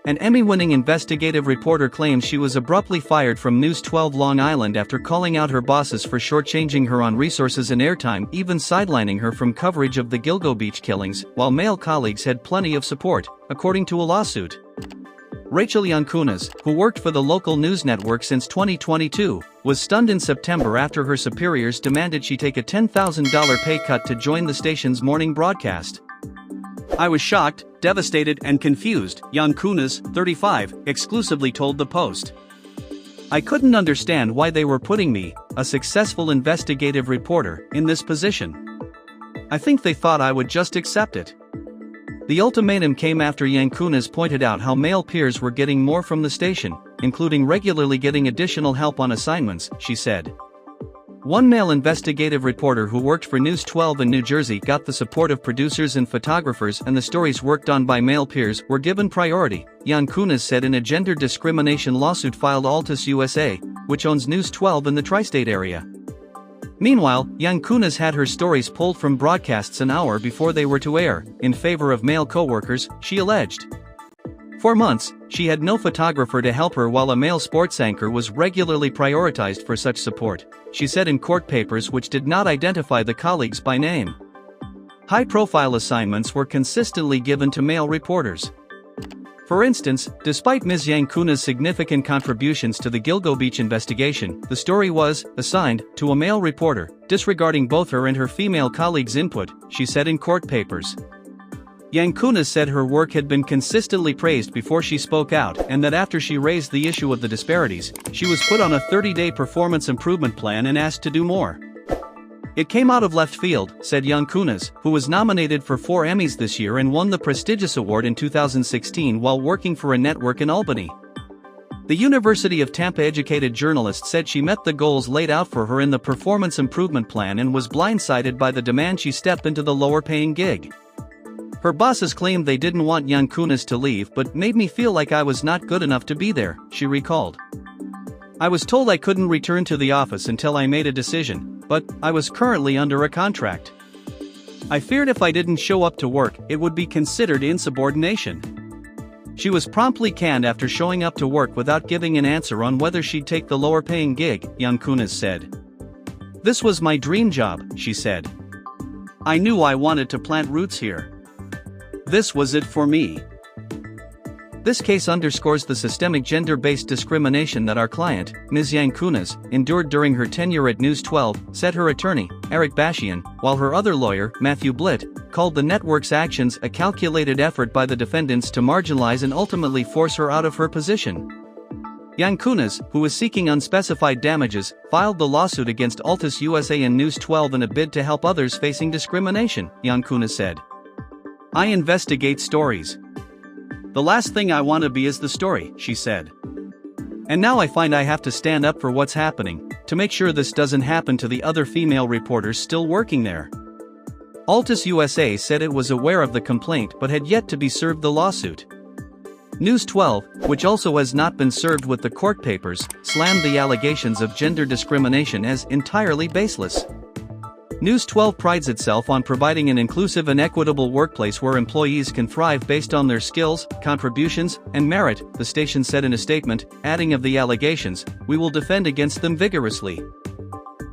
An Emmy-winning investigative reporter claims she was abruptly fired from News 12 Long Island after calling out her bosses for shortchanging her on resources and airtime, even sidelining her from coverage of the Gilgo Beach killings, while male colleagues had plenty of support, according to a lawsuit. Rachel Yonkunas, who worked for the local news network since 2022, was stunned in September after her superiors demanded she take a $10,000 pay cut to join the station's morning broadcast. "I was shocked, devastated and confused," Yonkunas, 35, exclusively told the Post. "I couldn't understand why they were putting me, a successful investigative reporter, in this position. I think they thought I would just accept it." The ultimatum came after Yonkunas pointed out how male peers were getting more from the station, including regularly getting additional help on assignments, she said. One male investigative reporter who worked for News 12 in New Jersey got the support of producers and photographers, and the stories worked on by male peers were given priority, Yonkunas said in a gender discrimination lawsuit filed Altus USA, which owns News 12 in the tri-state area. Meanwhile, Yonkunas had her stories pulled from broadcasts an hour before they were to air, in favor of male co-workers, she alleged. For months, she had no photographer to help her while a male sports anchor was regularly prioritized for such support, she said in court papers which did not identify the colleagues by name. High-profile assignments were consistently given to male reporters. For instance, despite Ms. Yonkunas' significant contributions to the Gilgo Beach investigation, the story was assigned to a male reporter, disregarding both her and her female colleagues' input, she said in court papers. Yonkunas said her work had been consistently praised before she spoke out, and that after she raised the issue of the disparities, she was put on a 30-day performance improvement plan and asked to do more. "It came out of left field," said Yonkunas, who was nominated for 4 Emmys this year and won the prestigious award in 2016 while working for a network in Albany. The University of Tampa-educated journalist said she met the goals laid out for her in the performance improvement plan and was blindsided by the demand she step into the lower-paying gig. Her bosses claimed they didn't want Yonkunas to leave but made me feel like I was not good enough to be there, she recalled. "I was told I couldn't return to the office until I made a decision, but I was currently under a contract. I feared if I didn't show up to work, it would be considered insubordination." She was promptly canned after showing up to work without giving an answer on whether she'd take the lower-paying gig, Yonkunas said. "This was my dream job," she said. "I knew I wanted to plant roots here. This was it for me." This case underscores the systemic gender-based discrimination that our client, Ms. Yonkunas, endured during her tenure at News 12, said her attorney, Eric Bashian, while her other lawyer, Matthew Blitt, called the network's actions a calculated effort by the defendants to marginalize and ultimately force her out of her position. Yonkunas, who was seeking unspecified damages, filed the lawsuit against Altus USA and News 12 in a bid to help others facing discrimination, Yonkunas said. "I investigate stories. The last thing I want to be is the story," she said. "And now I find I have to stand up for what's happening, to make sure this doesn't happen to the other female reporters still working there." Altus USA said it was aware of the complaint but had yet to be served the lawsuit. News 12, which also has not been served with the court papers, slammed the allegations of gender discrimination as entirely baseless. News 12 prides itself on providing an inclusive and equitable workplace where employees can thrive based on their skills, contributions, and merit, the station said in a statement, adding of the allegations, "We will defend against them vigorously."